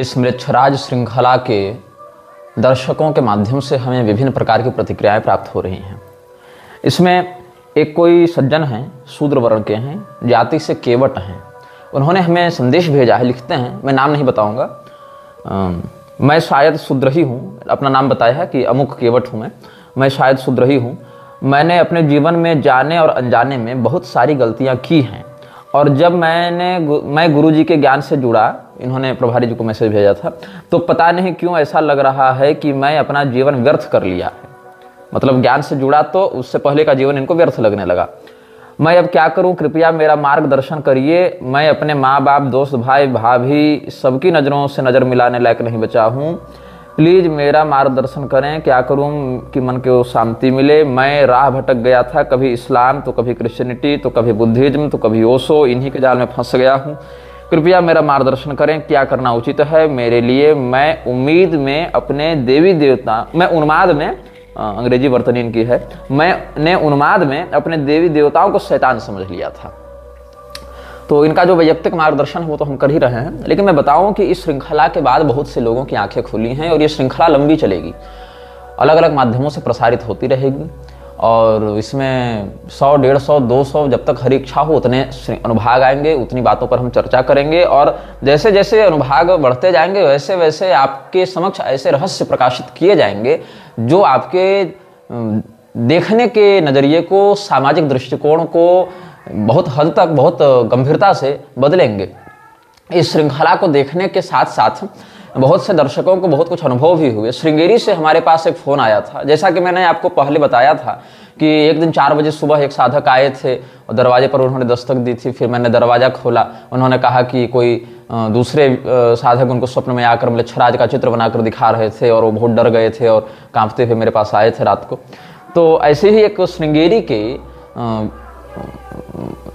इस मृच्छराज श्रृंखला के दर्शकों के माध्यम से हमें विभिन्न प्रकार की प्रतिक्रियाएं प्राप्त हो रही हैं। इसमें एक कोई सज्जन हैं, शूद्र वर्ण के हैं, जाति से केवट हैं। उन्होंने हमें संदेश भेजा है, लिखते हैं, मैं नाम नहीं बताऊंगा। मैं शायद शूद्र ही हूँ, अपना नाम बताया है कि अमुक केवट हूँ मैं शायद शूद्र ही हूँ। मैंने अपने जीवन में जाने और अनजाने में बहुत सारी गलतियाँ की हैं, और जब मैं गुरु जी के ज्ञान से जुड़ा, इन्होंने प्रभारी जी को मैसेज भेजा था, तो पता नहीं क्यों ऐसा लग रहा है कि मैं अपना जीवन व्यर्थ कर लिया है। मतलब ज्ञान से जुड़ा तो उससे पहले का जीवन इनको व्यर्थ लगने लगा। मैं अब क्या करूं, कृपया मेरा मार्गदर्शन करिए। मैं अपने माँ बाप, दोस्त, भाई, भाभी सबकी नज़रों से नज़र मिलाने लायक नहीं बचा हूँ। प्लीज़ मेरा मार्गदर्शन करें, क्या करूं कि मन को शांति मिले। मैं राह भटक गया था, कभी इस्लाम तो कभी क्रिश्चियनिटी तो कभी बुद्धिज्म तो कभी ओशो, इन्हीं के जाल में फंस गया हूं। कृपया मेरा मार्गदर्शन करें, क्या करना उचित है मेरे लिए। मैं उम्मीद में अपने देवी देवता, मैं उन्माद में, अंग्रेजी वर्तनी इनकी है, मैंने उन्माद में अपने देवी देवताओं को शैतान समझ लिया था। तो इनका जो वैयक्तिक मार्गदर्शन है वो तो हम कर ही रहे हैं, लेकिन मैं बताऊं कि इस श्रृंखला के बाद बहुत से लोगों की आंखें खुली हैं, और ये श्रृंखला लंबी चलेगी, अलग अलग माध्यमों से प्रसारित होती रहेगी। और इसमें 100, 150, 200 जब तक हर इच्छा हो उतने अनुभाग आएंगे, उतनी बातों पर हम चर्चा करेंगे। और जैसे जैसे अनुभाग बढ़ते जाएंगे वैसे वैसे आपके समक्ष ऐसे रहस्य प्रकाशित किए जाएंगे जो आपके देखने के नज़रिए को, सामाजिक दृष्टिकोण को बहुत हद तक, बहुत गंभीरता से बदलेंगे। इस श्रृंखला को देखने के साथ साथ बहुत से दर्शकों को बहुत कुछ अनुभव भी हुए। श्रृंगेरी से हमारे पास एक फ़ोन आया था, जैसा कि मैंने आपको पहले बताया था कि एक दिन 4 बजे सुबह एक साधक आए थे और दरवाजे पर उन्होंने दस्तक दी थी। फिर मैंने दरवाज़ा खोला, उन्होंने कहा कि कोई दूसरे साधक उनको स्वप्न में आकर मृच्छराज का चित्र बनाकर दिखा रहे थे, और वो बहुत डर गए थे और कांपते हुए मेरे पास आए थे रात को। तो ऐसे ही एक श्रृंगेरी के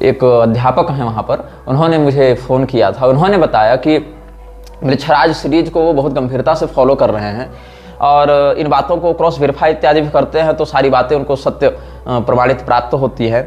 एक अध्यापक हैं वहाँ पर, उन्होंने मुझे फ़ोन किया था। उन्होंने बताया कि मृच्छराज सीरीज को वो बहुत गंभीरता से फॉलो कर रहे हैं, और इन बातों को क्रॉस वेरीफाई इत्यादि भी करते हैं, तो सारी बातें उनको सत्य प्रमाणित प्राप्त होती है।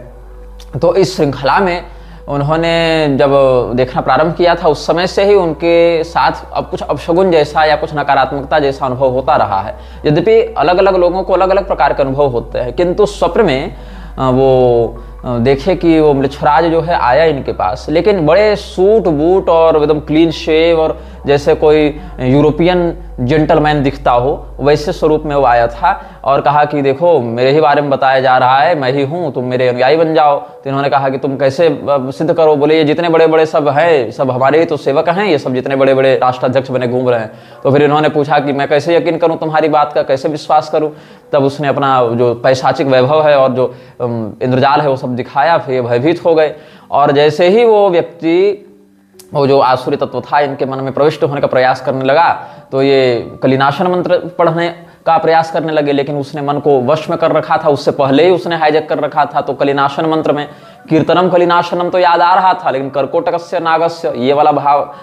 तो इस श्रृंखला में उन्होंने जब देखना प्रारंभ किया था, उस समय से ही उनके साथ अब कुछ अपशगुन जैसा या कुछ नकारात्मकता जैसा अनुभव होता रहा है। यद्यपि अलग अलग लोगों को अलग अलग प्रकार के अनुभव होते हैं, किंतु स्वप्न में वो देखे कि वो मृच्छराज जो है आया इनके पास, लेकिन बड़े सूट बूट और एकदम क्लीन शेव, और जैसे कोई यूरोपियन जेंटलमैन दिखता हो वैसे स्वरूप में वो आया था, और कहा कि देखो मेरे ही बारे में बताया जा रहा है, मैं ही हूँ, तुम मेरे अनुयायी बन जाओ। तो इन्होंने कहा कि तुम कैसे सिद्ध करो। बोले ये जितने बड़े बड़े सब हैं, सब हमारे ही तो सेवक हैं, ये सब जितने बड़े बड़े राष्ट्राध्यक्ष बने घूम रहे हैं। तो फिर इन्होंने पूछा कि मैं कैसे यकीन करूँ तुम्हारी बात का, कैसे विश्वास करूँ। तब उसने अपना जो पैशाचिक वैभव है और जो इंद्रजाल है वो सब दिखाया। फिर ये भयभीत हो गए, और जैसे ही वो व्यक्ति, वो जो आसुरी तत्व था इनके मन में प्रविष्ट होने का प्रयास करने लगा, तो ये कलिनाशन मंत्र पढ़ने का प्रयास करने लगे। लेकिन उसने मन को वश में कर रखा था, उससे पहले ही उसने हाईजैक कर रखा था। तो कलिनाशन मंत्र में कीर्तनम कलिनाशनम तो याद आ रहा था, लेकिन कर्कोटकस्य नागस्य ये वाला भाव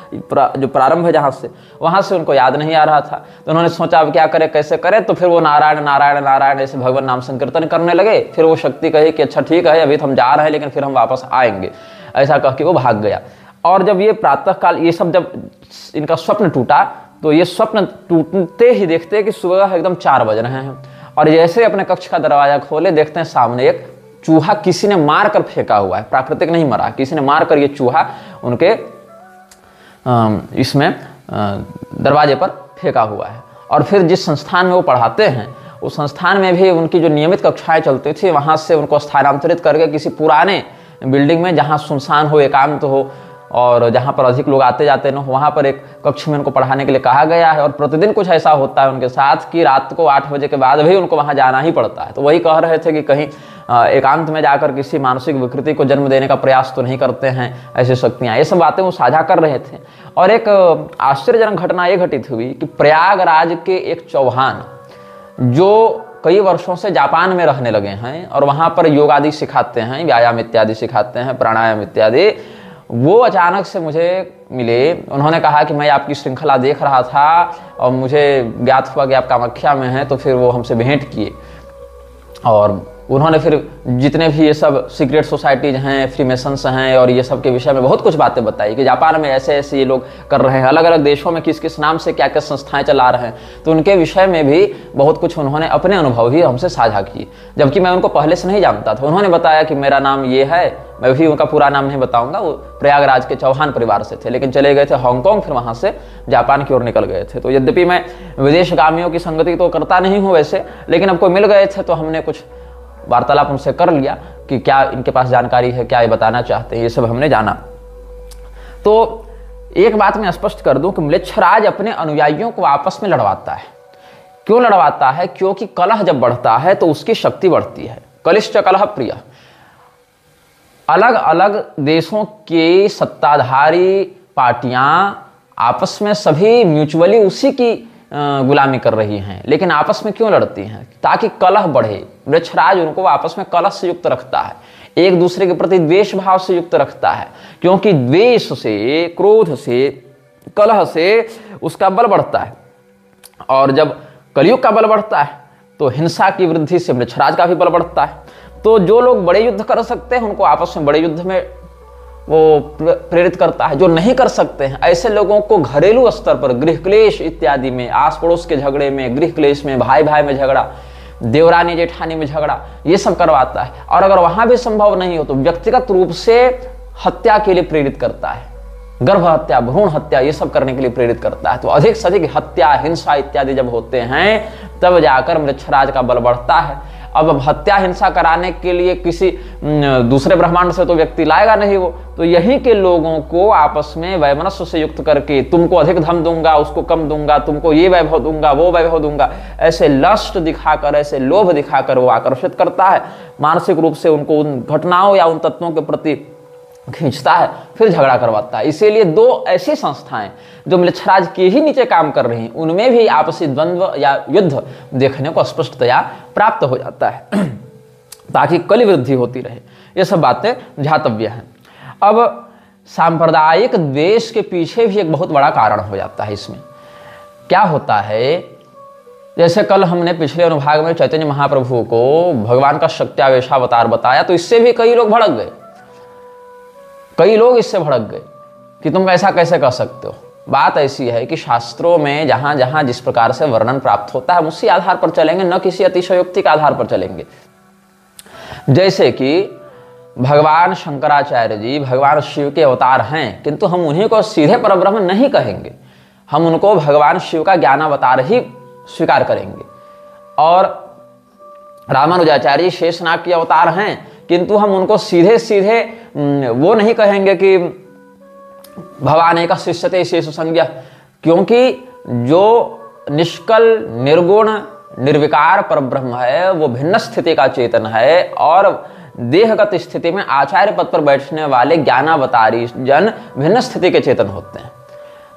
जो प्रारंभ है जहाँ से, वहाँ से उनको याद नहीं आ रहा था। तो उन्होंने सोचा अब क्या करे, कैसे करे। तो फिर वो नारायण नारायण नारायण ऐसे भगवान नाम संकीर्तन करने लगे। फिर वो शक्ति कही कि अच्छा ठीक है, अभी तो हम जा रहे हैं, लेकिन फिर हम वापस आएंगे, ऐसा कह के वो भाग गया। और जब ये प्रातःकाल, ये सब जब इनका स्वप्न टूटा, तो ये स्वप्न टूटते ही देखते कि सुबह एकदम 4 बज रहे हैं, और जैसे अपने कक्ष का दरवाजा खोले देखते हैं सामने एक चूहा किसी ने मार कर फेंका हुआ है। प्राकृतिक नहीं मरा, किसी ने मार कर ये चूहा उनके इसमें दरवाजे पर फेंका हुआ है। और फिर जिस संस्थान में वो पढ़ाते हैं, उस संस्थान में भी उनकी जो नियमित कक्षाएं चलती थी, वहाँ से उनको स्थानांतरित करके किसी पुराने बिल्डिंग में, जहाँ सुनसान हो, एकांत हो, और जहाँ पर अधिक लोग आते जाते न हो, वहाँ पर एक कक्ष में उनको पढ़ाने के लिए कहा गया है। और प्रतिदिन कुछ ऐसा होता है उनके साथ कि रात को 8 बजे के बाद भी उनको वहाँ जाना ही पड़ता है। तो वही कह रहे थे कि कहीं एकांत में जाकर किसी मानसिक विकृति को जन्म देने का प्रयास तो नहीं करते हैं ऐसी शक्तियाँ। ये सब बातें वो साझा कर रहे थे। और एक आश्चर्यजनक घटना ये घटित हुई कि प्रयागराज के एक चौहान, जो कई वर्षों से जापान में रहने लगे हैं और वहाँ पर योग आदि सिखाते हैं, व्यायाम इत्यादि सिखाते हैं, प्राणायाम इत्यादि, वो अचानक से मुझे मिले। उन्होंने कहा कि मैं आपकी श्रृंखला देख रहा था और मुझे ज्ञात हुआ कि आप कामाख्या में हैं, तो फिर वो हमसे भेंट किए और उन्होंने फिर जितने भी ये सब सीक्रेट सोसाइटीज हैं, फ्रीमेसन्स हैं और ये सब के विषय में बहुत कुछ बातें बताई कि जापान में ऐसे ऐसे ये लोग कर रहे हैं, अलग अलग देशों में किस किस नाम से क्या क्या संस्थाएं चला रहे हैं। तो उनके विषय में भी बहुत कुछ उन्होंने अपने अनुभव ही हमसे साझा किए, जबकि मैं उनको पहले से नहीं जानता था। उन्होंने बताया कि मेरा नाम ये है, मैं भी उनका पूरा नाम नहीं बताऊंगा, वो प्रयागराज के चौहान परिवार से थे, लेकिन चले गए थे हांगकांग, फिर वहां से जापान की ओर निकल गए थे। तो यद्यपि मैं विदेशगामियों की संगति तो करता नहीं हूँ वैसे, लेकिन अब कोई मिल गए थे तो हमने कुछ वार्तालाप उनसे कर लिया कि क्या इनके पास जानकारी है, क्या ये बताना चाहते हैं, ये सब हमने जाना। तो एक बात मैं स्पष्ट कर दूं कि म्लेच्छराज अपने अनुयायियों को आपस में लड़वाता है। क्यों लड़वाता है? क्योंकि कलह जब बढ़ता है तो उसकी शक्ति बढ़ती है। कलिश्च कलह प्रिय। अलग अलग देशों के सत्ताधारी पार्टियां आपस में सभी म्यूचुअली उसी की गुलामी कर रही हैं, लेकिन आपस में क्यों लड़ती हैं? ताकि कलह बढ़े। वृक्षराज उनको आपस में कलह से युक्त रखता है, एक दूसरे के प्रति द्वेष भाव से युक्त रखता है, क्योंकि द्वेष से, क्रोध से, कलह से उसका बल बढ़ता है। और जब कलयुग का बल बढ़ता है तो हिंसा की वृद्धि से वृक्षराज का भी बल बढ़ता है। तो जो लोग बड़े युद्ध कर सकते हैं उनको आपस में बड़े युद्ध में वो प्रेरित करता है। जो नहीं कर सकते हैं ऐसे लोगों को घरेलू स्तर पर गृह क्लेश इत्यादि में, आस पड़ोस के झगड़े में, गृह क्लेश में, भाई भाई में झगड़ा, देवरानी जेठानी में झगड़ा, ये सब करवाता है। और अगर वहां भी संभव नहीं हो तो व्यक्तिगत रूप से हत्या के लिए प्रेरित करता है, गर्भ हत्या, भ्रूण हत्या, ये सब करने के लिए प्रेरित करता है। तो अधिक से अधिक हत्या, हिंसा इत्यादि जब होते हैं तब जाकर वृक्षराज का बल बढ़ता है। अब हत्या हिंसा कराने के लिए किसी दूसरे ब्रह्मांड से तो व्यक्ति लाएगा नहीं वो, तो यहीं के लोगों को आपस में वैमनस्य से युक्त करके तुमको अधिक धन दूंगा, उसको कम दूंगा, तुमको ये वैभव दूंगा, वो वैभव दूंगा, ऐसे लस्ट दिखाकर, ऐसे लोभ दिखाकर वो आकर्षित करता है, मानसिक रूप से उनको उन घटनाओं या उन तत्वों के प्रति खींचता है, फिर झगड़ा करवाता है। इसीलिए दो ऐसी संस्थाएं जो म्लेच्छराज के ही नीचे काम कर रही हैं उनमें भी आपसी द्वंद्व या युद्ध देखने को स्पष्टतया प्राप्त हो जाता है ताकि कली वृद्धि होती रहे। ये सब बातें ध्यातव्य हैं। अब सांप्रदायिक द्वेष के पीछे भी एक बहुत बड़ा कारण हो जाता है। इसमें क्या होता है, जैसे कल हमने पिछले अनुभाग में चैतन्य महाप्रभु को भगवान का शक्त्यावेशावतार बताया, तो इससे भी कई लोग भड़क गए, कई लोग इससे भड़क गए कि तुम ऐसा कैसे कर सकते हो। बात ऐसी है कि शास्त्रों में जहां जहां जिस प्रकार से वर्णन प्राप्त होता है उसी आधार पर चलेंगे, न किसी अतिशयोक्ति के आधार पर चलेंगे। जैसे कि भगवान शंकराचार्य जी भगवान शिव के अवतार हैं, किंतु हम उन्हीं को सीधे परब्रह्म नहीं कहेंगे, हम उनको भगवान शिव का ज्ञानावतार ही स्वीकार करेंगे। और रामानुजाचार्य शेषनाग के अवतार हैं, किंतु हम उनको सीधे सीधे वो नहीं कहेंगे कि भगवान एक शिष्यते शेष संज्ञा, क्योंकि जो निष्कल निर्गुण निर्विकार परब्रह्म है वो भिन्न स्थिति का चेतन है, और देहगत स्थिति में आचार्य पद पर बैठने वाले ज्ञानावतारी जन भिन्न स्थिति के चेतन होते हैं।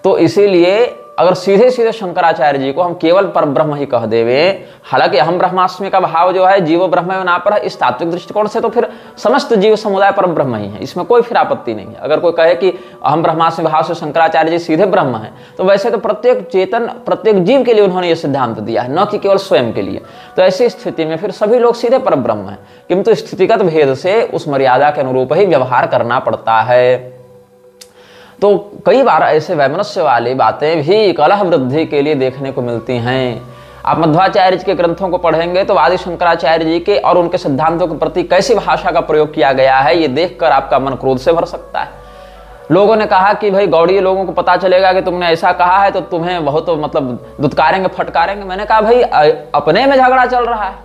तो इसीलिए अगर सीधे सीधे शंकराचार्य जी को हम केवल परब्रह्म ही कह देवे, हालांकि अहम ब्रह्मास्मि का भाव जो है जीव ब्रह्म ना पर है, इस तात्विक दृष्टिकोण से तो फिर समस्त जीव समुदाय परब्रह्म ही है, इसमें कोई फिर आपत्ति नहीं है। अगर कोई कहे कि अहम ब्रह्मास्मि भाव से शंकराचार्य जी सीधे ब्रह्म है, तो वैसे तो प्रत्येक चेतन, प्रत्येक जीव के लिए उन्होंने यह सिद्धांत दिया है, न कि केवल स्वयं के लिए। तो ऐसी स्थिति में फिर सभी लोग सीधे परब्रह्म है, किंतु स्थितिगत भेद से उस मर्यादा के अनुरूप ही व्यवहार करना पड़ता है। तो कई बार ऐसे वैमनस्य वाली बातें भी कलह वृद्धि के लिए देखने को मिलती हैं। आप मध्वाचार्य जी के ग्रंथों को पढ़ेंगे तो आदि शंकराचार्य जी के और उनके सिद्धांतों के प्रति कैसी भाषा का प्रयोग किया गया है, ये देखकर आपका मन क्रोध से भर सकता है। लोगों ने कहा कि भाई गौड़ीय लोगों को पता चलेगा कि तुमने ऐसा कहा है तो तुम्हें बहुत मतलब दुत्कारेंगे, फटकारेंगे। मैंने कहा भाई अपने में झगड़ा चल रहा है।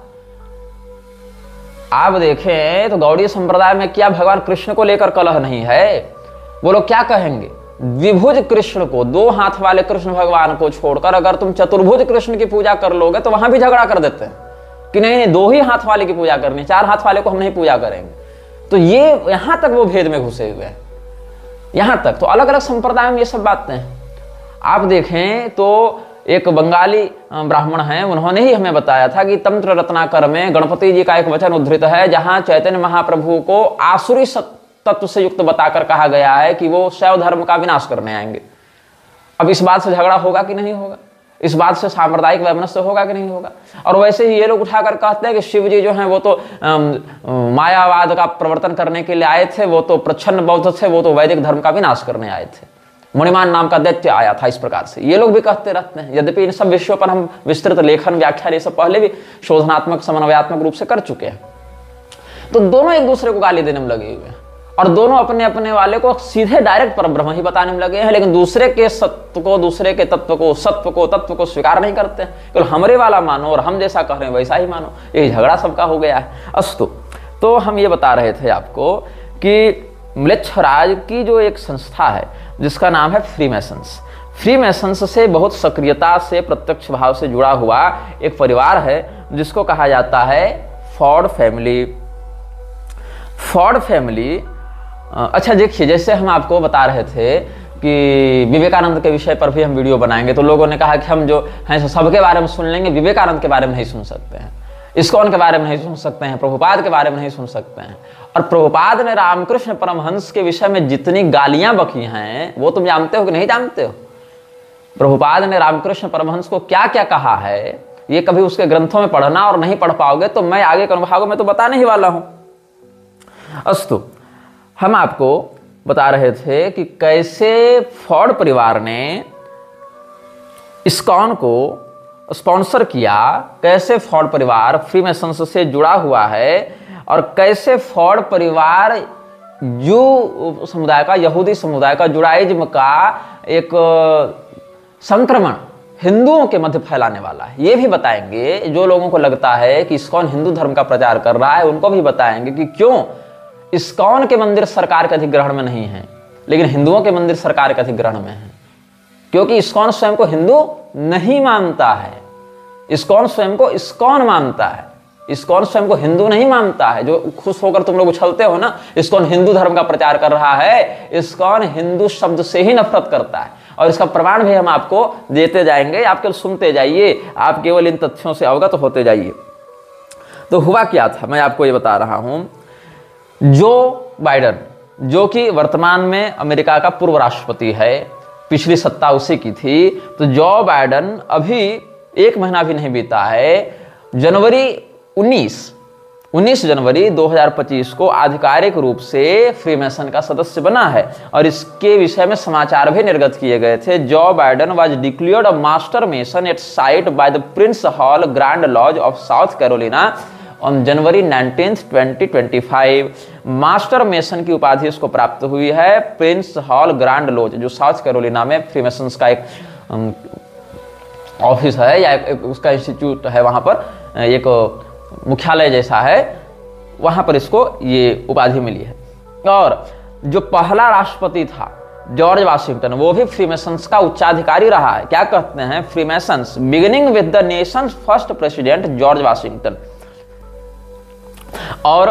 आप देखें तो गौड़ीय संप्रदाय में क्या भगवान कृष्ण को लेकर कलह नहीं है? वो लोग क्या कहेंगे, द्विभुज कृष्ण को, दो हाथ वाले कृष्ण भगवान को छोड़कर अगर तुम चतुर्भुज कृष्ण की पूजा कर लोगे तो वहां भी झगड़ा कर देते हैं कि नहीं नहीं, दो ही हाथ वाले की पूजा करनी, चार हाथ वाले को हम नहीं पूजा करेंगे। तो ये यहां तक वो भेद में घुसे हुए हैं, यहां तक। तो अलग अलग संप्रदाय में ये सब बातें हैं। आप देखें तो एक बंगाली ब्राह्मण हैं, उन्होंने ही हमें बताया था कि तंत्र रत्नाकर में गणपति जी का एक वचन उद्धृत है जहां चैतन्य महाप्रभु को आसुरी तत्व से युक्त बताकर कहा गया है कि वो शैव धर्म का विनाश करने आएंगे। अब इस बात से झगड़ा होगा कि नहीं होगा? इस बात से सांप्रदायिक वैमनस्य होगा कि नहीं होगा। और वैसे ही ये लोग उठाकर कहते हैं कि शिव जी जो हैं वो तो मायावाद का प्रवर्तन करने के लिए आए थे, वो तो प्रच्छन्न बौद्ध थे, वो तो वैदिक धर्म का भी नाश करने आए थे, मुनिमान नाम का दैत्य आया था। इस प्रकार से ये लोग भी कहते रहते हैं। यद्यपि इन सब विषयों पर हम विस्तृत लेखन व्याख्यान ये सब पहले भी शोधनात्मक समन्वयात्मक रूप से कर चुके हैं। तो दोनों एक दूसरे को गाली देने में लगे हुए हैं और दोनों अपने अपने वाले को सीधे डायरेक्ट परब्रह्म ही बताने में लगे हैं, लेकिन दूसरे के सत्य को, दूसरे के तत्व को, सत्व को, तत्व को स्वीकार नहीं करते हैं। केवल हमरे वाला मानो और हम जैसा कह रहे हैं वैसा ही मानो। यही झगड़ा सबका हो गया है। अस्तु, तो हम ये बता रहे थे आपको कि म्लेच्छराज की जो एक संस्था है जिसका नाम है फ्रीमेसन्स, फ्रीमेसन्स से बहुत सक्रियता से प्रत्यक्ष भाव से जुड़ा हुआ एक परिवार है जिसको कहा जाता है फॉर्ड फैमिली। फॉर्ड फैमिली, अच्छा देखिए, जैसे हम आपको बता रहे थे कि विवेकानंद के विषय पर भी हम वीडियो बनाएंगे, तो लोगों ने कहा कि हम जो हैं सबके बारे में सुन लेंगे, विवेकानंद के बारे में नहीं सुन सकते हैं, इस्कॉन के बारे में नहीं सुन सकते हैं, प्रभुपाद के बारे में नहीं सुन सकते हैं। और प्रभुपाद ने रामकृष्ण परमहंस के विषय में जितनी गालियां बकी हैं वो तुम जानते हो कि नहीं जानते हो? प्रभुपाद ने रामकृष्ण परमहंस को क्या क्या कहा है ये कभी उसके ग्रंथों में पढ़ना और नहीं पढ़ पाओगे तो मैं आगे के अनुभागों में तो बताने ही वाला हूं। अस्तु, हम आपको बता रहे थे कि कैसे फॉर्ड परिवार ने इस्कॉन को स्पॉन्सर किया, कैसे फॉर्ड परिवार फ्रीमेसन्स से जुड़ा हुआ है और कैसे फॉर्ड परिवार जू समुदाय का, यहूदी समुदाय का, जुडाइज्म का एक संक्रमण हिंदुओं के मध्य फैलाने वाला है, ये भी बताएंगे। जो लोगों को लगता है कि इस्कॉन हिंदू धर्म का प्रचार कर रहा है उनको भी बताएंगे कि क्यों इस्कॉन के मंदिर सरकार के अधिग्रहण में नहीं है लेकिन हिंदुओं के मंदिर सरकार के अधिग्रहण में है, क्योंकि इस्कॉन स्वयं को हिंदू नहीं मानता है। इस्कॉन स्वयं को इस्कॉन मानता है, इस्कॉन स्वयं को हिंदू नहीं मानता है। जो खुश होकर तुम लोग उछलते हो ना, इस्कॉन हिंदू धर्म का प्रचार कर रहा है, इस्कॉन हिंदू शब्द से ही नफरत करता है और इसका प्रमाण भी हम आपको देते जाएंगे। आप केवल सुनते जाइए, आप केवल इन तथ्यों से अवगत होते जाइए। तो हुआ क्या था मैं आपको ये बता रहा हूं। जो बाइडेन, जो कि वर्तमान में अमेरिका का पूर्व राष्ट्रपति है, पिछली सत्ता उसी की थी, तो जो बाइडेन अभी 1 महीना भी नहीं बीता है, जनवरी 19 जनवरी 2025 को आधिकारिक रूप से फ्रीमेसन का सदस्य बना है और इसके विषय में समाचार भी निर्गत किए गए थे। Joe Biden was declared a master mason at sight by the Prince Hall Grand Lodge of South Carolina on January 19, 2025। Master mason की उपाधि इसको प्राप्त हुई है प्रिंस हॉल ग्रैंड लॉज, जो साउथ कैरोलिना में फ्रीमेसन्स का एक ऑफिस है या उसका इंस्टीट्यूट है, वहां पर एक मुख्यालय जैसा है, वहां पर इसको ये उपाधि मिली है। और जो पहला राष्ट्रपति था जॉर्ज वाशिंगटन, वो भी फ्रीमेसन्स का उच्चाधिकारी रहा है। क्या कहते हैं Freemasons, beginning with the nation's first president George Washington. और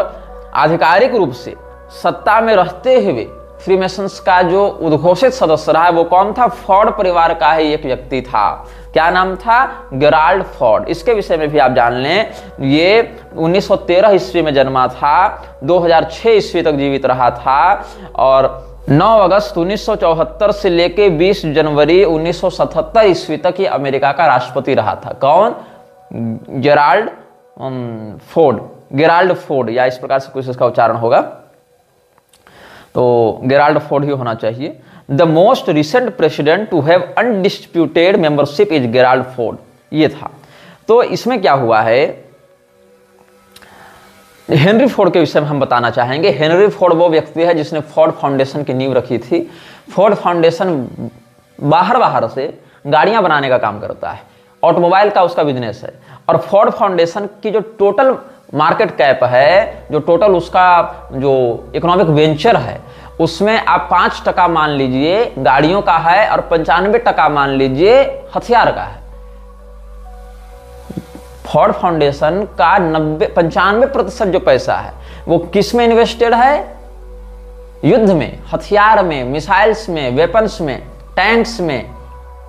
आधिकारिक रूप से सत्ता में रहते हुए फ्रीमेसन्स का जो उद्घोषित सदस्य रहा है वो कौन था? फॉर्ड परिवार का ही एक व्यक्ति था। क्या नाम था? Gerald Ford. इसके विषय में भी आप जान लें, ये 1913 ईस्वी में जन्मा था, 2006 ईस्वी तक जीवित रहा था और 9 अगस्त 1974 से लेके 20 जनवरी 1977 ईस्वी तक ये अमेरिका का राष्ट्रपति रहा था। कौन? गेराल्ड फोर्ड, गेराल्ड फोर्ड, या इस प्रकार से कुछ इसका उच्चारण होगा, तो गेराल्ड फोर्ड ही होना चाहिए। The most recent president to have undisputed membership is Gerald Ford, ये था। तो इसमें क्या हुआ है, हेनरी फोर्ड के विषय में हम बताना चाहेंगे। हेनरी फोर्ड वो व्यक्ति है जिसने फोर्ड फाउंडेशन की नींव रखी थी। फोर्ड फाउंडेशन बाहर से गाड़ियां बनाने का काम करता है, ऑटोमोबाइल का उसका बिजनेस है। और फोर्ड फाउंडेशन की जो टोटल मार्केट कैप है, जो टोटल उसका जो इकोनॉमिक वेंचर है, उसमें आप 5% मान लीजिए गाड़ियों का है और 95% मान लीजिए हथियार का है। फोर्ड फाउंडेशन का 95% जो पैसा है वो किस में इन्वेस्टेड है? युद्ध में, हथियार में, मिसाइल्स में, वेपन्स में, टैंक्स में,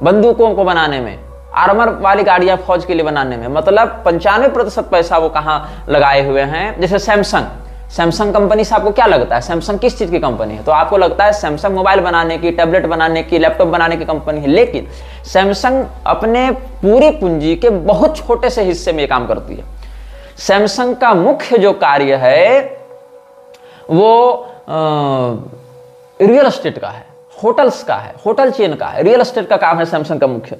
बंदूकों को बनाने में, आर्मर वाली गाड़ियां फौज के लिए बनाने में। मतलब 95% पैसा वो कहां लगाए हुए हैं। जैसे सैमसंग, सैमसंग कंपनी से आपको क्या लगता है, सैमसंग किस चीज की कंपनी है? तो आपको लगता है सैमसंग मोबाइल बनाने की, टैबलेट बनाने की, लैपटॉप बनाने की कंपनी है। लेकिन सैमसंग अपने पूरी पूंजी के बहुत छोटे से हिस्से में ये काम करती है। सैमसंग का मुख्य जो कार्य है वो रियल एस्टेट का है, होटल्स का है, होटल चेन का है, रियल एस्टेट का काम है सैमसंग का मुख्य।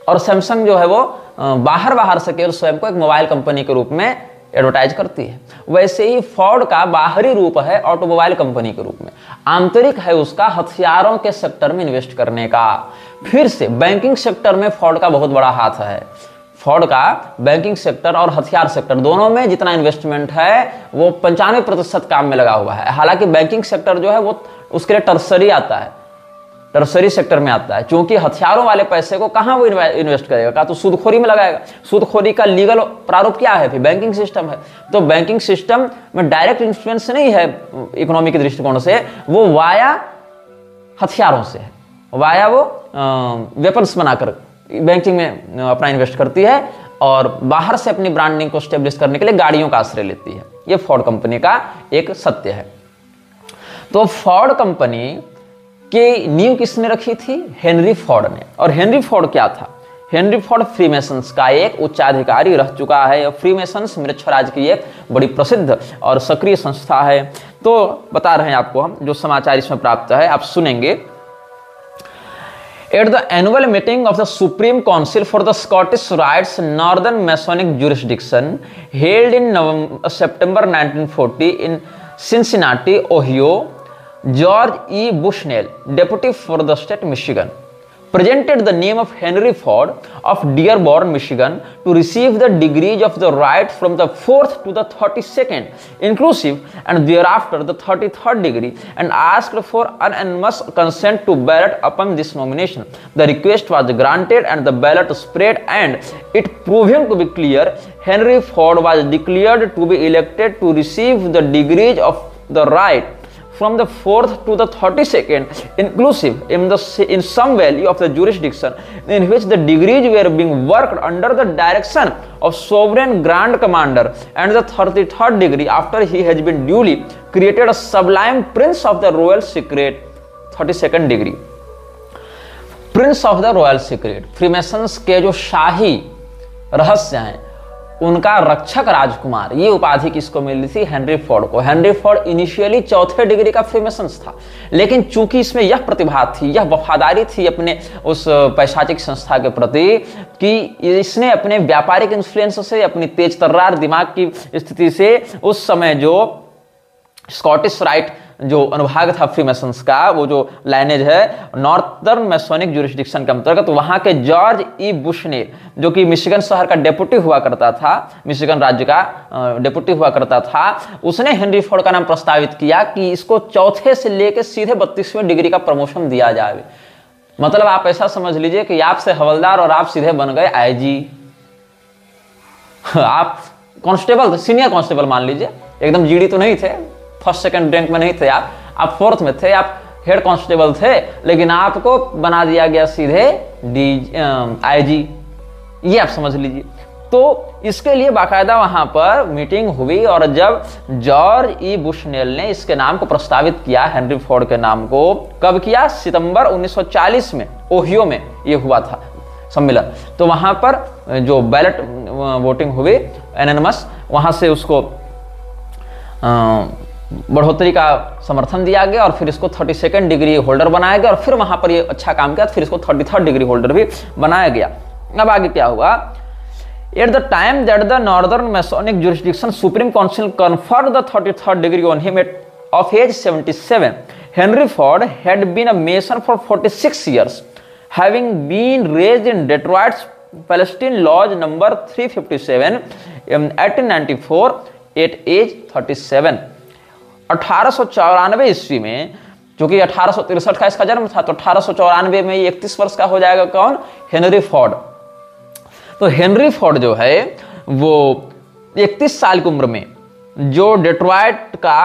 और सैमसंग जो है वो बाहर से केवल स्वयं को एक मोबाइल कंपनी के रूप में एडवर्टाइज करती है। वैसे ही फोर्ड का बाहरी रूप है ऑटोमोबाइल कंपनी के रूप में, आंतरिक है उसका हथियारों के सेक्टर में इन्वेस्ट करने का। फिर से बैंकिंग सेक्टर में फोर्ड का बहुत बड़ा हाथ है। फोर्ड का बैंकिंग सेक्टर और हथियार सेक्टर दोनों में जितना इन्वेस्टमेंट है वो 95% काम में लगा हुआ है। हालांकि बैंकिंग सेक्टर जो है वो उसके लिए टर्सरी आता है, टर्सरी सेक्टर में आता है, क्योंकि हथियारों वाले पैसे को कहां वो इन्वेस्ट करेगा, का तो सूदखोरी में लगाएगा। सूदखोरी का लीगल प्रारूप क्या है? फिर बैंकिंग सिस्टम है। तो बैंकिंग सिस्टम में डायरेक्ट इन्फ्लुएंस नहीं है इकोनॉमी के दृष्टिकोण से, वो वाया हथियारों से है, वाया वो वेपन्स बनाकर बैंकिंग में अपना इन्वेस्ट करती है और बाहर से अपनी ब्रांडिंग को स्टेब्लिश करने के लिए गाड़ियों का आश्रय लेती है। ये फोर्ड कंपनी का एक सत्य है। तो फोर्ड कंपनी की नींव किसने रखी थी? हेनरी फोर्ड ने। और हेनरी फोर्ड क्या था? हेनरी फोर्ड फ्रीमेसन्स का एक उच्चाधिकारी रह चुका है। फ्रीमेसन्स मृच्छराज की एक बड़ी प्रसिद्ध और सक्रिय संस्था है। तो बता रहे हैं आपको हम, जो समाचार इसमें प्राप्त है आप सुनेंगे। At the annual meeting of the Supreme Council for the Scottish Rites Northern Masonic Jurisdiction held in September 1940 in Cincinnati, Ohio, George E. Bushnell, deputy for the state Michigan, presented the name of Henry Ford of Dearborn, Michigan, to receive the degrees of the right from the 4th to the 32nd, inclusive, and thereafter the 33rd degree, and asked for unanimous consent to ballot upon this nomination. The request was granted, and the ballot spread, and it proving to be clear, Henry Ford was declared to be elected to receive the degrees of the right from the 4th to the 32nd, inclusive, in some value of the jurisdiction in which the degrees were being worked under the direction of sovereign grand commander, and the 33rd degree after he has been duly created a sublime prince of the royal secret, 32nd degree, prince of the royal secret. Freemasons के जो शाही रहस्य हैं उनका रक्षक राजकुमार, ये उपाधि किसको मिली थी? हेनरी फोर्ड को। हेनरी फोर्ड इनिशियली 4थे डिग्री का फ्रीमेसन्स था, लेकिन चूंकि इसमें यह प्रतिभा थी, यह वफादारी थी अपने उस पैशाचिक संस्था के प्रति कि इसने अपने व्यापारिक इन्फ्लुएंस से, अपनी तेज तर्रार दिमाग की स्थिति से उस समय जो स्कॉटिश राइट जो अनुभाग था फ्रीमेसन्स का, वो जो लाइनेज है नॉर्थर्न मैसोनिक ज्यूरिसडिक्शन के अंतर्गत, वहां के जॉर्ज ई बुशनेल, जो कि मिशिगन शहर का डेप्यूटी हुआ करता था, मिशिगन राज्य का डेप्यूटी हुआ करता था, उसने हेनरी फोर्ड का नाम प्रस्तावित किया कि इसको 4थे से लेकर सीधे 32वें डिग्री का प्रमोशन दिया जाए। मतलब आप ऐसा समझ लीजिए कि आपसे हवलदार और आप सीधे बन गए आईजी। आप कांस्टेबल थे, सीनियर कांस्टेबल मान लीजिए, एकदम जीडी तो नहीं थे, फर्स्ट सेकंड रैंक में नहीं थे आप 4th में थे, आप हेड कांस्टेबल थे, लेकिन आपको बना दिया गया सीधे आईजी। ये आप समझ लीजिए। तो इसके लिए बाकायदा वहां पर मीटिंग हुई और जब जॉर्ज ई बुशनेल ने इसके नाम को प्रस्तावित किया, हेनरी फोर्ड के नाम को, कब किया? सितंबर 1940 में ओहियो में ये हुआ था सम्मेलन। तो वहां पर जो बैलेट वोटिंग हुई एनोनिमस, वहां से उसको बढ़ोतरी का समर्थन दिया गया और फिर इसको 32nd डिग्री होल्डर बनाया गया और फिर वहां पर ये अच्छा काम किया, फिर इसको 33rd डिग्री होल्डर भी बनाया गया। अब आगे क्या हुआ? At the time that the Northern Masonic Jurisdiction Supreme Council conferred the 33rd degree on him of age 77, Henry Ford had been a Mason for 46 years, having been raised in Detroit's Palestine Lodge number 357 in 1894 at age 37। 1894 ईस्वी में, जो कि 1863 का इसका जन्म था, तो 1894 में 31 वर्ष का हो जाएगा कौन? Henry Ford. तो हेनरी फोर्ड जो है वो 31 साल की उम्र में जो डेट्रॉइट का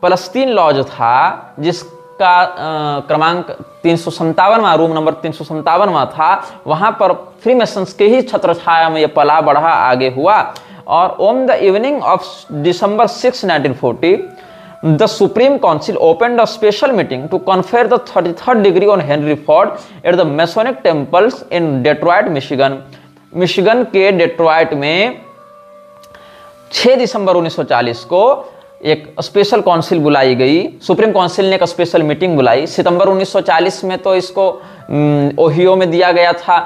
फलस्तीन लॉज था, जिसका क्रमांक 357वां, रूम नंबर 357वां था, वहां पर फ्रीमेसन्स के ही छत्र छाया में ये पला बढ़ा आगे हुआ और on the evening of December 6, 1940, the Supreme Council opened a special meeting to confer the 33rd degree on Henry Ford at the Masonic temples in Detroit, Michigan. Michigan के डेट्रॉइट में 6 दिसंबर 1940 को एक स्पेशल काउंसिल बुलाई गई। Supreme council ने एक special meeting बुलाई। सितंबर 1940 में तो इसको ओहियो में दिया गया था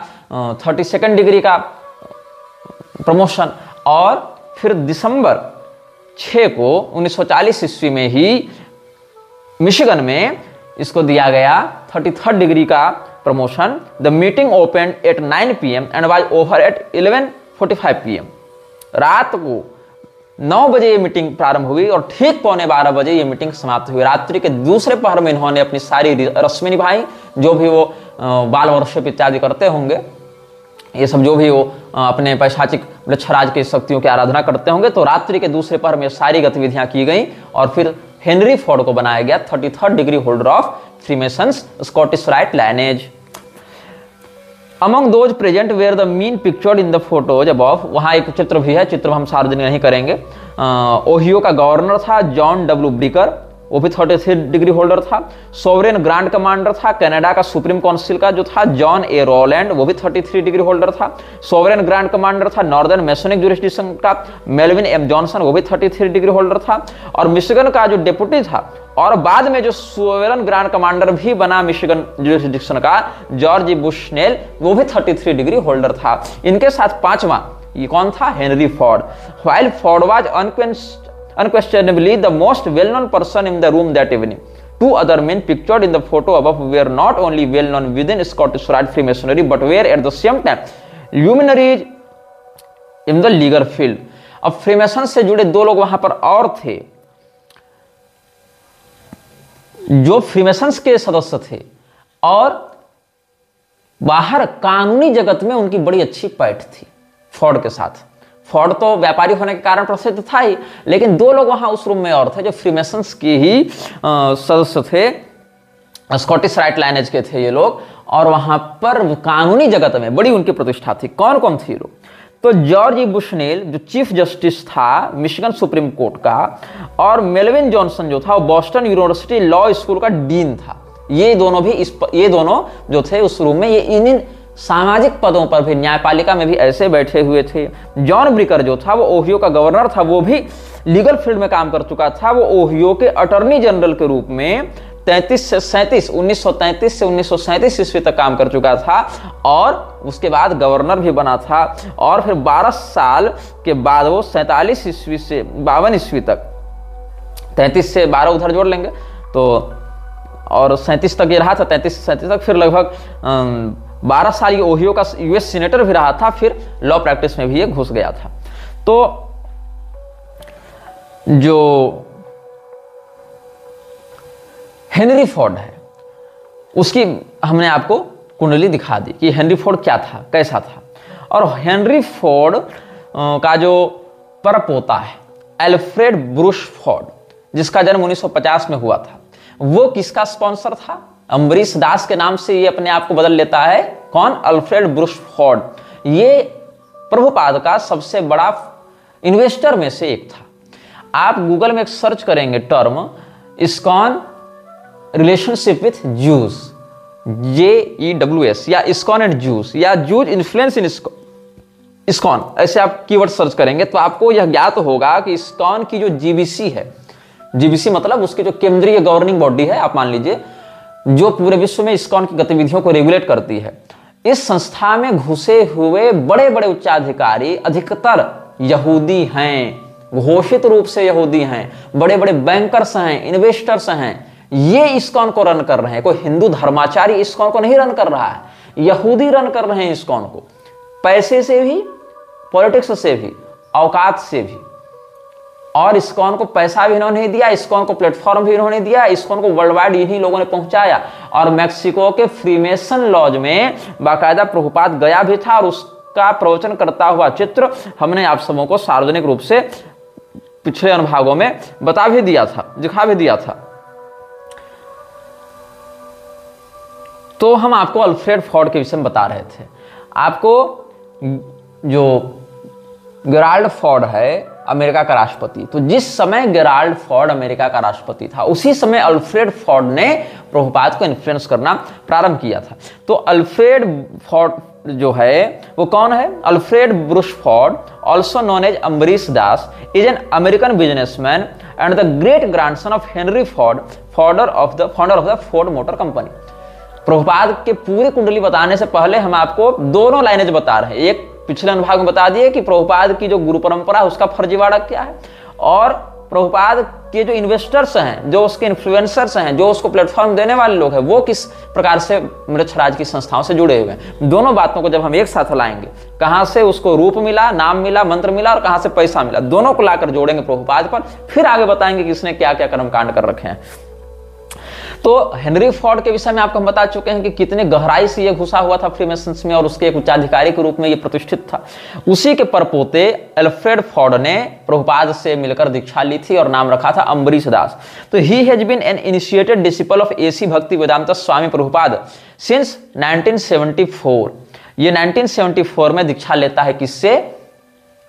32nd डिग्री का प्रमोशन, और फिर दिसंबर 6 को 1940 ईस्वी में ही मिशिगन में इसको दिया गया 33rd डिग्री का promotion. The meeting open at 9 PM and was over at 11:45 PM। रात को 9 बजे ये मीटिंग प्रारंभ हुई और ठीक 11:15 बजे ये मीटिंग समाप्त हुई। रात्रि के दूसरे पहर में इन्होंने अपनी सारी रस्में निभाई, जो भी वो बाल वर्षिप इत्यादि करते होंगे, ये सब जो भी वो अपने पैशाचिक वृक्षराज की शक्तियों की आराधना करते होंगे, तो रात्रि के दूसरे पहर में सारी गतिविधियां की गई और फिर हेनरी फोर्ड को बनाया गया 33rd degree holder of Freemasons Scottish Rite lineage. Among those present were the men pictured in the photos above, वहां एक चित्र भी है, चित्र हम सार्वजनिक नहीं करेंगे। ओहियो का गवर्नर था जॉन डब्ल्यू ब्रिकर, वो भी 33 डिग्री होल्डर था। सोवरेन ग्रांड कमांडर था कनाडा का सुप्रीम काउंसिल का जो था जॉन ए रोलैंड, वो भी 33 डिग्री होल्डर था। सोवरेन ग्रांड कमांडर था नॉर्दर्न मैसोनिक जुरिस्डिक्शन का मेलविन एम जॉनसन, वो भी 33 डिग्री होल्डर था। और मिशिगन का जो डेप्यूटी था और बाद में जो सोवरेन ग्रांड कमांडर भी बना मिशिगन जुरिस्डिक्शन का, जॉर्ज बुशनेल, वो भी 33 डिग्री होल्डर था। इनके साथ पांचवा ये कौन था? Henry Ford. While Ford was unquestionably the most well-known person in the room that evening, two other men pictured in the photo above were not only well-known within Scottish Rite Freemasonry but were at the same time luminaries in the legal field. अब Freemason से जुड़े दो लोग वहां पर और थे जो फ्रीमेसन्स के सदस्य थे और बाहर कानूनी जगत में उनकी बड़ी अच्छी पैठ थी फोर्ड के साथ। फोर्ड तो व्यापारी होने के कारण प्रसिद्ध था ही, लेकिन दो लोग वहां उस रूम में और थे जो फ्रीमेसन्स की ही सदस्य थे, स्कॉटिश राइट लाइनेज के थे ये लोग, और वहां पर कानूनी जगत में बड़ी उनकी प्रतिष्ठा थी। कौन कौन थी लोग? तो जॉर्ज ई बुशनेल जो चीफ जस्टिस था मिशिगन सुप्रीम कोर्ट का, और मेलविन जॉनसन जो था वो बॉस्टन यूनिवर्सिटी लॉ स्कूल का डीन था। ये दोनों जो थे उस रूम में, ये इन सामाजिक पदों पर भी, न्यायपालिका में भी ऐसे बैठे हुए थे। जॉन ब्रिकर जो था वो ओहियो का गवर्नर था, वो भी लीगल फील्ड में काम कर चुका था। वो ओहियो के अटॉर्नी जनरल के रूप में 1933 से 1937 ईस्वी तक काम कर चुका था और उसके बाद गवर्नर भी बना था। और फिर 12 साल के बाद वो 47 ईस्वी से 52 ईस्वी तक, 33 से 12 उधर जोड़ लेंगे तो, और 37 तक ये रहा था, 33 से 37 तक, फिर लगभग 12 साल ये ओहियो का यूएस सीनेटर भी रहा था, फिर लॉ प्रैक्टिस में भी ये घुस गया था। तो जो हेनरी फोर्ड है उसकी हमने आपको कुंडली दिखा दी कि हेनरी फोर्ड क्या था, कैसा था। और हेनरी फोर्ड का जो परपोता है एल्फ्रेड ब्रूस फोर्ड, जिसका जन्म 1950 में हुआ था, वो किसका स्पॉन्सर था? अम्बरीश दास के नाम से ये अपने आप को बदल लेता है। कौन? Alfred Bruce Ford. ये प्रभुपाद का सबसे बड़ा इन्वेस्टर में से एक था। आप गूगल में एक सर्च करेंगे term ISKCON relationship with juice, JEWS, या इस्कॉन एंड जूस, या जूज इन्फ्लुएंस इन इस्कॉन, ऐसे आप कीवर्ड सर्च करेंगे तो आपको यह ज्ञात होगा कि इस्कॉन की जो GBC है, GBC मतलब उसकी जो केंद्रीय गवर्निंग बॉडी है, आप मान लीजिए, जो पूरे विश्व में इस्कॉन की गतिविधियों को रेगुलेट करती है, इस संस्था में घुसे हुए बड़े बड़े उच्चाधिकारी अधिकतर यहूदी हैं, घोषित रूप से यहूदी हैं। बड़े बड़े बैंकर्स हैं, इन्वेस्टर्स हैं, ये इस्कॉन को रन कर रहे हैं। कोई हिंदू धर्माचारी इस्कॉन को नहीं रन कर रहा है, यहूदी रन कर रहे हैं इस्कॉन को, पैसे से भी, पॉलिटिक्स से भी, औकात से भी। और इस्कॉन को पैसा भी इन्होंने दिया, इस्कॉन को प्लेटफॉर्म भी इन्होंने दिया, इस्कॉन को वर्ल्ड वाइड इन्हीं लोगों ने पहुंचाया। और मैक्सिको के फ्रीमेसन लॉज में बाकायदा प्रभुपाद गया भी था और उसका प्रवचन करता हुआ चित्र हमने आप सबों को सार्वजनिक रूप से पिछले अनुभागों में बता भी दिया था, दिखा भी दिया था। तो हम आपको अल्फ्रेड फोर्ड के विषय में बता रहे थे। आपको जो गेराल्ड फोर्ड है अमेरिका का राष्ट्रपति, तो जिस समय गेराल्ड फोर्ड अमेरिका का राष्ट्रपति था उसी समय अल्फ्रेड फोर्ड ने प्रभुपाद को इन्फ्लुएंस करना प्रारंभ किया था। तो अल्फ्रेड फोर्ड जो है वो कौन है? Alfred Bruce Ford, also known as Ambarish Das, is an American businessman and the great grandson of Henry Ford, founder of the Ford Motor Company. Prabhupada के पूरी कुंडली बताने से पहले हम आपको दोनों लाइनेज बता रहे हैं। एक पिछले अनुभाग में बता दिए कि प्रभुपाद की जो गुरु परंपरा है उसका फर्जीवाड़ा क्या है, और प्रभुपाद के जो इन्वेस्टर्स हैं, जो उसके इन्फ्लुएंसर्स हैं, जो उसको प्लेटफॉर्म देने वाले लोग हैं, वो किस प्रकार से मृक्षराज की संस्थाओं से जुड़े हुए हैं। दोनों बातों को जब हम एक साथ लाएंगे, कहां से उसको रूप मिला, नाम मिला, मंत्र मिला और कहां से पैसा मिला, दोनों को लाकर जोड़ेंगे प्रभुपाद पर, फिर आगे बताएंगे कि इसने क्या क्या कर्मकांड कर रखे हैं। तो हेनरी फोर्ड के विषय में आपको हम बता चुके हैं कि कितने गहराई से ये घुसा हुआ था फ्रीमेसन्स में और उसके एक उच्चाधिकारी के रूप में ये प्रतिष्ठित था। उसी के परपोते अल्फ्रेड फोर्ड ने प्रभुपाद से मिलकर दीक्षा ली थी और नाम रखा था अम्बरीश दास। तो he has been an initiated disciple of AC Bhakti Vedanta Swami Prabhupada since 1974। ये 1974 में दीक्षा लेता है किससे?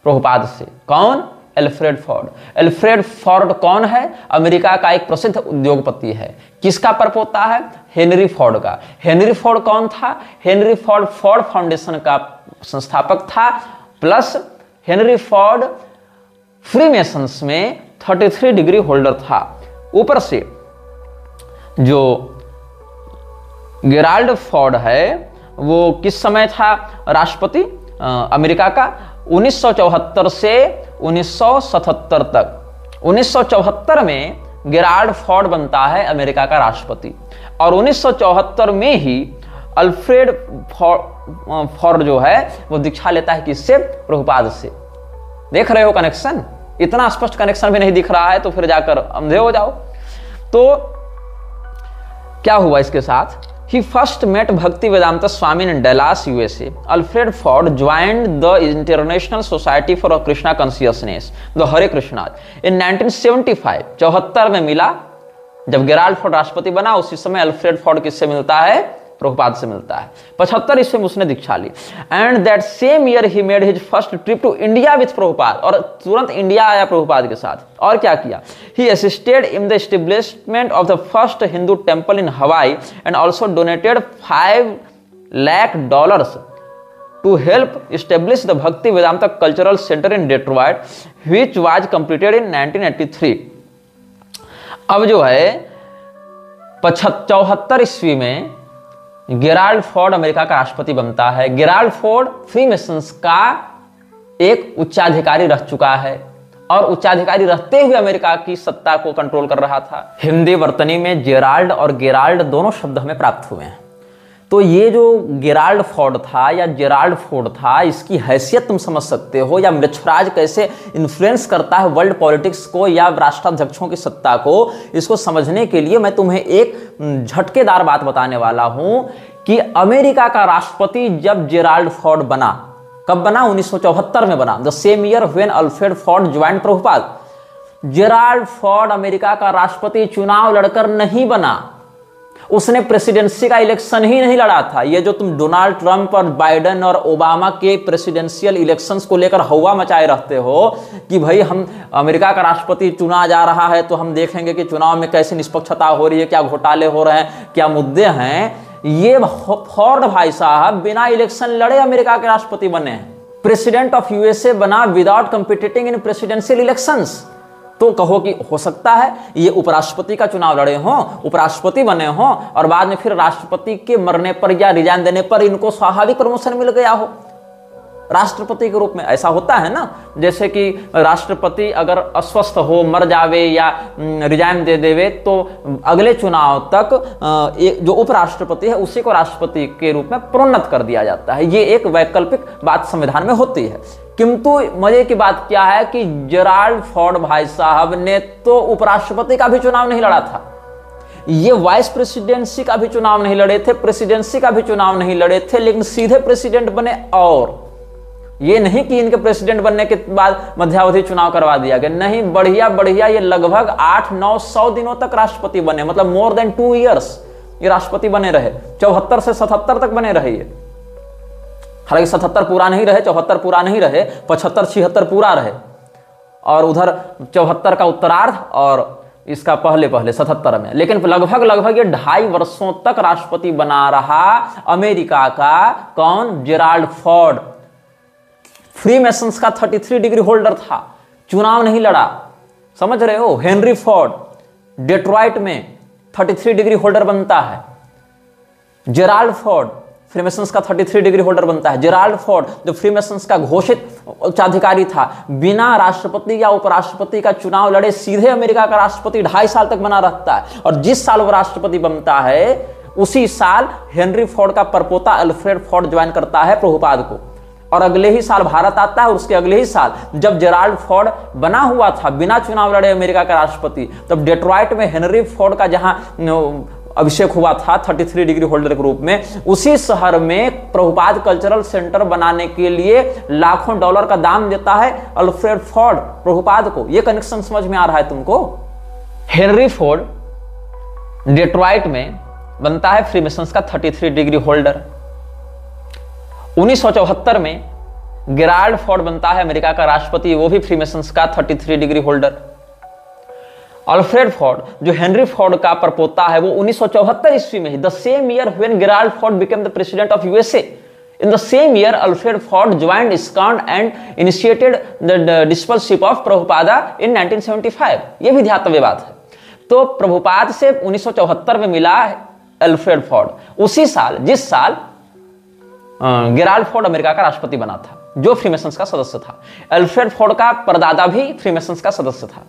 प्रभुपाद से। कौन? Alfred Ford. अल्फ्रेड फोर्ड कौन है? अमेरिका का एक प्रसिद्ध उद्योगपति है। किसका परपोता है? हेनरी फोर्ड का। हेनरी फोर्ड कौन था? हेनरी फोर्ड फोर्ड फाउंडेशन का संस्थापक था, प्लस हेनरी फोर्ड फ्रीमेसन्स में 33 डिग्री होल्डर था। ऊपर से जो गेराल्ड फोर्ड है वो किस समय था राष्ट्रपति अमेरिका का? 1974 से 1977 तक। 1974 में गेराल्ड फोर्ड बनता है अमेरिका का राष्ट्रपति और 1974 में ही अल्फ्रेड फोर्ड जो है वो दीक्षा लेता है किससे? प्रभुपाद से। देख रहे हो कनेक्शन? इतना स्पष्ट कनेक्शन भी नहीं दिख रहा है तो फिर जाकर अंधे हो जाओ। तो क्या हुआ इसके साथ? He first met Bhakti Vedanta Swami in Dallas, USA. Alfred Ford joined the International Society for Krishna Consciousness, the Hare Krishna, in 1975. 74 में मिला। जब गेराल्ड फोर्ड राष्ट्रपति बना उसी समय अल्फ्रेड फोर्ड किससे मिलता है? प्रभुपाद से मिलता है। 75 ईस्वी में उसने दीक्षा ली। And that same year he made his first trip to India with Prabhupada, और तुरंत इंडिया आया प्रभुपाद के साथ। और क्या किया? He assisted in the establishment of the first Hindu temple in Hawaii and also donated $5 lakh to help establish the Bhakti Vedanta cultural centre in Detroit which was completed in 1983। अब जो है 74 ईस्वी में गेराल्ड फोर्ड अमेरिका का राष्ट्रपति बनता है। गेराल्ड फोर्ड फ्रीमेसन्स का एक उच्चाधिकारी रह चुका है और उच्चाधिकारी रहते हुए अमेरिका की सत्ता को कंट्रोल कर रहा था। हिंदी वर्तनी में जेराल्ड और गेराल्ड दोनों शब्द हमें प्राप्त हुए हैं। तो ये जो गेराल्ड फोर्ड था या जेराल्ड फोर्ड था, इसकी हैसियत तुम समझ सकते हो, या मृक्षराज कैसे इन्फ्लुएंस करता है वर्ल्ड पॉलिटिक्स को या राष्ट्राध्यक्षों की सत्ता को। इसको समझने के लिए मैं तुम्हें एक झटकेदार बात बताने वाला हूं कि अमेरिका का राष्ट्रपति जब जेराल्ड फोर्ड बना, कब बना? 1974 में बना। The same year when Alfred Ford joined Prabhupada. Gerald Ford America का राष्ट्रपति चुनाव लड़कर नहीं बना, उसने प्रेसिडेंसी का इलेक्शन ही नहीं लड़ा था। ये जो तुम डोनाल्ड ट्रंप और बाइडेन और ओबामा के प्रेसिडेंशियल इलेक्शंस को लेकर हवा मचाए रहते हो कि भाई हम अमेरिका का राष्ट्रपति चुना जा रहा है तो हम देखेंगे कि चुनाव में कैसे निष्पक्षता हो रही है, क्या घोटाले हो रहे हैं, क्या मुद्दे हैं। ये फोर्ड भाई साहब बिना इलेक्शन लड़े अमेरिका के राष्ट्रपति बने हैं। प्रेसिडेंट ऑफ यूएसए बना विदाउट कंपीटिटिंग इन प्रेसिडेंशियल इलेक्शंस। तो कहो कि हो सकता है ये उपराष्ट्रपति का चुनाव लड़े हों, उपराष्ट्रपति बने हों और बाद में फिर राष्ट्रपति के मरने पर या रिजाइन देने पर इनको स्वाभाविक प्रमोशन मिल गया हो राष्ट्रपति के रूप में। ऐसा होता है ना, जैसे कि राष्ट्रपति अगर अस्वस्थ हो, मर जावे या रिजाइन दे देवे तो अगले चुनाव तक जो उपराष्ट्रपति है उसी को राष्ट्रपति के रूप में प्रोन्नत कर दिया जाता है। ये एक वैकल्पिक बात संविधान में होती है। किंतु मजे की बात क्या है कि जेराल्ड फोर्ड भाई साहब ने तो उपराष्ट्रपति का भी चुनाव नहीं लड़ा था, ये वाइस प्रेसिडेंसी का भी चुनाव नहीं लड़े थे, प्रेसिडेंसी का भी चुनाव नहीं लड़े थे, लेकिन सीधे प्रेसिडेंट बने। और ये नहीं कि इनके प्रेसिडेंट बनने के बाद मध्यावधि चुनाव करवा दिया गया, नहीं, बढ़िया बढ़िया ये लगभग 8-9-100 दिनों तक राष्ट्रपति बने, मतलब मोर देन 2 इयर्स ये राष्ट्रपति बने रहे। 74 से 77 तक बने रहे ये। हालांकि 77 पूरा नहीं रहे, 74 पूरा नहीं रहे, 75 76 पूरा रहे, और उधर 74 का उत्तरार्ध और इसका पहले 77 में। लेकिन लगभग ये 2.5 वर्षों तक राष्ट्रपति बना रहा अमेरिका का कौन? Gerald Ford. फ्रीमेसन्स का 33 डिग्री होल्डर था, चुनाव नहीं लड़ा, समझ रहे हो। हेनरी फोर्ड डेट्रॉइट में 33 डिग्री होल्डर बनता है। जेराल्ड फोर्ड फ्रीमेसन्स का 33 डिग्री होल्डर बनता है। जेराल्ड फोर्ड जो फ्रीमेसन्स का घोषित उच्चाधिकारी था, बिना राष्ट्रपति या उपराष्ट्रपति का चुनाव लड़े सीधे अमेरिका का राष्ट्रपति 2.5 साल तक बना रहता है। और जिस साल वो राष्ट्रपति बनता है उसी साल हेनरी फोर्ड का परपोता अल्फ्रेड फोर्ड ज्वाइन करता है प्रभुपाद को, और अगले ही साल भारत आता है। और उसके अगले ही साल जब जेराल्ड फोर्ड बना हुआ था बिना चुनाव लड़े अमेरिका का राष्ट्रपति, तब डेट्रॉइट में हेनरी फोर्ड का जहां अभिषेक हुआ था 33 डिग्री होल्डर के रूप में, उसी शहर में प्रभुपाद कल्चरल सेंटर बनाने के लिए लाखों डॉलर का दाम देता है अल्फ्रेड फोर्ड प्रभुपाद को। यह कनेक्शन समझ में आ रहा है तुमको? हेनरी फोर्ड डेट्रॉइट में बनता है फ्रीमेसन्स का 33 डिग्री होल्डर। 1974 में जेराल्ड फोर्ड बनता है अमेरिका का राष्ट्रपति, वो भी फ्रीमेसन्स का 33 डिग्री होल्डर। अल्फ्रेड फोर्ड जो हेनरी फोर्ड का परपोता है वो 1974 ईस्वी में, the same year when Gerald Ford became the president of USA, in the same year Alfred Ford joined ISKCON and initiated the discipleship of Prabhupada in 1975। ये भी ध्यातव्य बात है। तो प्रभुपाद से 1974 में मिला अल्फ्रेड फोर्ड, उसी साल जिस साल जेराल्ड फोर्ड अमेरिका का राष्ट्रपति बना था, जो फ्रीमेसन्स का सदस्य था। अल्फ्रेड फोर्ड का परदादा भी फ्रीमेसन्स का सदस्य था।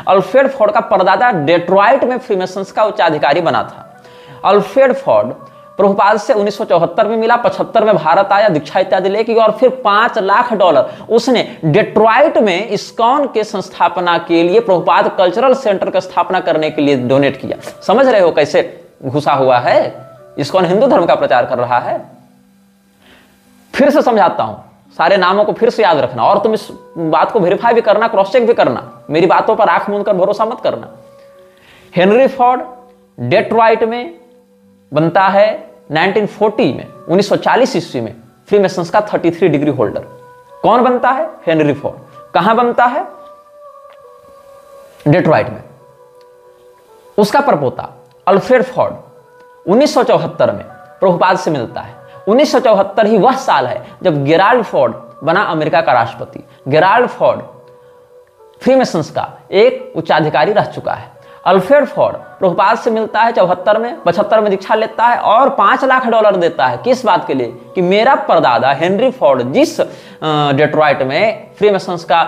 अल्फ्रेड फोर्ड का परदादा डेट्रॉइट में फ्रीमेसन्स का उच्चाधिकारी बना था। अल्फ्रेड फोर्ड प्रभुपाद से 1974 में मिला, 75 में भारत आया, दीक्षा इत्यादि लेके, और फिर $5 लाख उसने डेट्रॉइट में इस्कॉन के संस्थापना के लिए, प्रभुपाद कल्चरल सेंटर की स्थापना करने के लिए डोनेट किया। समझ रहे हो कैसे घुसा हुआ है? इस्कॉन हिंदू धर्म का प्रचार कर रहा है। फिर से समझाता हूं, सारे नामों को फिर से याद रखना, और तुम इस बात को वेरीफाई भी करना, क्रॉस चेक भी करना, मेरी बातों पर आंख मूंद कर भरोसा मत करना। हेनरी फोर्ड डेट्रॉइट में बनता है 1940 में, 1940 ईस्वी में, फ्रीमेसन्स का 33 डिग्री होल्डर। कौन बनता है? Henry Ford. कहां बनता है? डेट्रॉइट में। उसका परपोता अल्फ्रेड फोर्ड 1974 में प्रभुपाद से मिलता है। 1974 ही वह साल है जब जेराल्ड फोर्ड बना अमेरिका का राष्ट्रपति। जेराल्ड फोर्ड फ्रीमेसन्स का एक उच्चाधिकारी रह चुका है। अल्फ्रेड फोर्ड प्रभुपाद से मिलता है 74 में, 75 में दीक्षा लेता है और $5 लाख देता है। किस बात के लिए? कि मेरा परदादा हेनरी फोर्ड जिस डेट्रॉइट में फ्रीमेसन्स का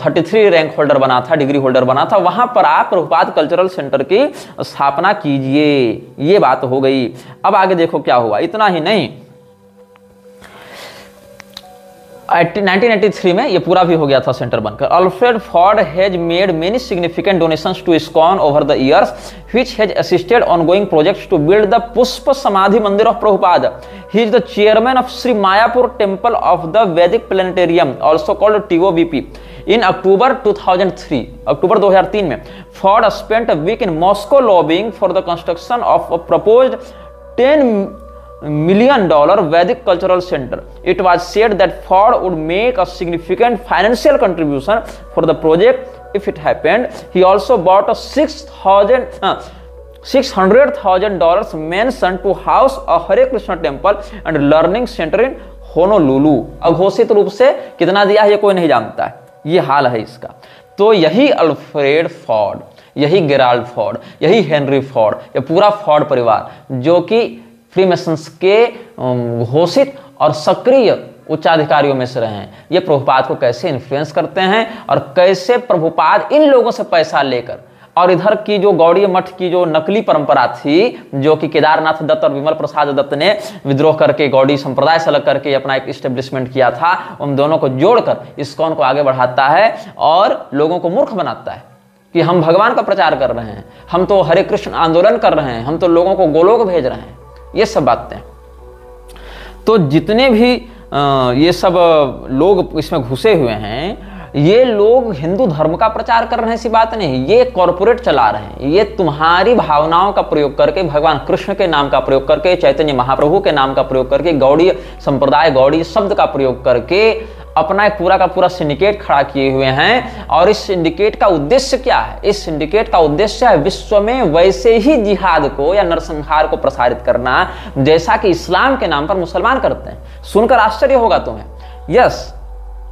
33 रैंक होल्डर बना था, डिग्री होल्डर बना था, वहां पर आप प्रभुपाद कल्चरल सेंटर की स्थापना कीजिए। ये बात हो गई। अब आगे देखो क्या हुआ। इतना ही नहीं, 1983 में ये पूरा भी हो गया था सेंटर बनकर। Alfred Ford has made many significant donations to ISKCON over the years which has assisted ongoing projects to build the Pushpa Samadhi Mandir of Prabhupada. He is the chairman of Shri Mayapur temple of the Vedic planetarium, also called TOVP। In October 2003, अक्टूबर 2003 में, Ford spent a week in Moscow lobbying for the construction of a proposed $10 million Vedic cultural center. It was said that Ford would make a significant financial contribution for the project if it happened. He also bought a $600,000 mansion to house a Hare Krishna temple and learning center in Honolulu. अघोषित रूप से कितना दिया है ये कोई नहीं जानता है। ये हाल है इसका। तो यही अल्फ्रेड फोर्ड, यही जेराल्ड फोर्ड, यही हेनरी फोर्ड, ये पूरा फोर्ड परिवार जो कि फ्रीमेसन्स के घोषित और सक्रिय उच्चाधिकारियों में से रहे हैं, ये प्रभुपाद को कैसे इन्फ्लुएंस करते हैं और कैसे प्रभुपाद इन लोगों से पैसा लेकर, और इधर की जो गौड़ीय मठ की जो नकली परंपरा थी, जो कि केदारनाथ दत्त और विमल प्रसाद दत्त ने विद्रोह करके गौड़ी संप्रदाय से अलग करके अपना एक इस्टेब्लिशमेंट किया था, उन दोनों को जोड़कर इस्कॉन को आगे बढ़ाता है और लोगों को मूर्ख बनाता है कि हम भगवान का प्रचार कर रहे हैं, हम तो हरे कृष्ण आंदोलन कर रहे हैं, हम तो लोगों को गोलोक भेज रहे हैं। ये सब बातें। तो जितने भी ये सब लोग इसमें घुसे हुए हैं, ये लोग हिंदू धर्म का प्रचार कर रहे हैं, ऐसी बात नहीं, ये कॉरपोरेट चला रहे हैं। ये तुम्हारी भावनाओं का प्रयोग करके, भगवान कृष्ण के नाम का प्रयोग करके, चैतन्य महाप्रभु के नाम का प्रयोग करके, गौड़ी संप्रदाय, गौड़ी शब्द का प्रयोग करके अपना एक पूरा का पूरा सिंडिकेट खड़ा किए हुए हैं। और इस सिंडिकेट का उद्देश्य क्या है? इस सिंडिकेट का उद्देश्य है विश्व में वैसे ही जिहाद को या नरसंहार को प्रसारित करना जैसा कि इस्लाम के नाम पर मुसलमान करते हैं। सुनकर आश्चर्य होगा तुम्हें। यस,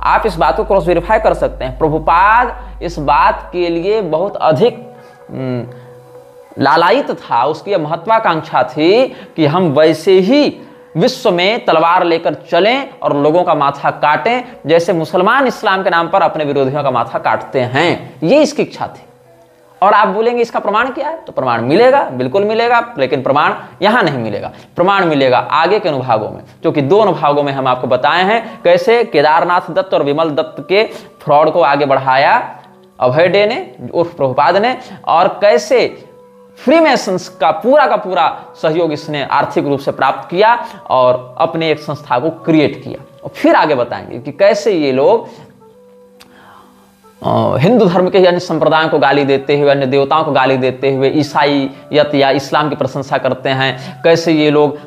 आप इस बात को क्रॉस वेरीफाई कर सकते हैं। प्रभुपाद इस बात के लिए बहुत अधिक लालायित था, उसकी महत्वाकांक्षा थी कि हम वैसे ही विश्व में तलवार लेकर चलें और लोगों का माथा काटें जैसे मुसलमान इस्लाम के नाम पर अपने विरोधियों का माथा काटते हैं। ये इसकी इच्छा थी। और आप बोलेंगे इसका प्रमाण क्या है? तो प्रमाण मिलेगा, बिल्कुल मिलेगा, लेकिन प्रमाण यहां नहीं मिलेगा। प्रमाण मिलेगा आगे के अनुभागों में, क्योंकि दो अनुभागों में हम आपको बताए हैं कैसे केदारनाथ दत्त और विमल दत्त के फ्रॉड को आगे बढ़ाया अभय डे ने उर्फ प्रभुपाद ने, और कैसे फ्रीमेसन्स का पूरा सहयोग इसने आर्थिक रूप से प्राप्त किया और अपने एक संस्था को क्रिएट किया। और फिर आगे बताएंगे कि कैसे ये लोग हिंदू धर्म के अन्य संप्रदायों को गाली देते हुए, अन्य देवताओं को गाली देते हुए ईसाईयत या इस्लाम की प्रशंसा करते हैं। कैसे ये लोग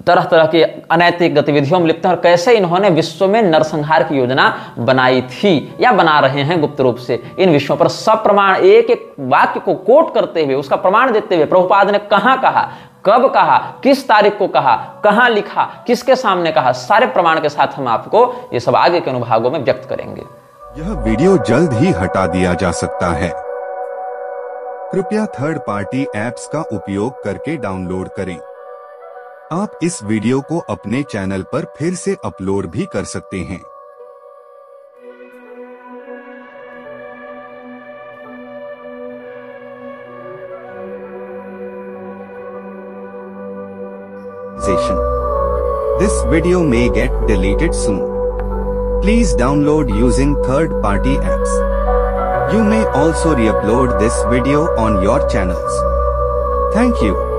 तरह तरह के अनैतिक गतिविधियों में लिप्त हैं, और कैसे इन्होंने विश्व में नरसंहार की योजना बनाई थी या बना रहे हैं गुप्त रूप से। इन विषयों पर सब प्रमाण, एक एक वाक्य को कोट करते हुए, उसका प्रमाण देते हुए, प्रभुपाद ने कहां कहा, कब कहा, किस तारीख को कहा, कहां लिखा, किसके सामने कहा, सारे प्रमाण के साथ हम आपको ये सब आगे के अनुभागों में व्यक्त करेंगे। यह वीडियो जल्द ही हटा दिया जा सकता है। कृपया थर्ड पार्टी ऐप्स का उपयोग करके डाउनलोड करें। आप इस वीडियो को अपने चैनल पर फिर से अपलोड भी कर सकते हैं। This video may get deleted soon. Please download using third-party apps. You may also re-upload this video on your channels. Thank you.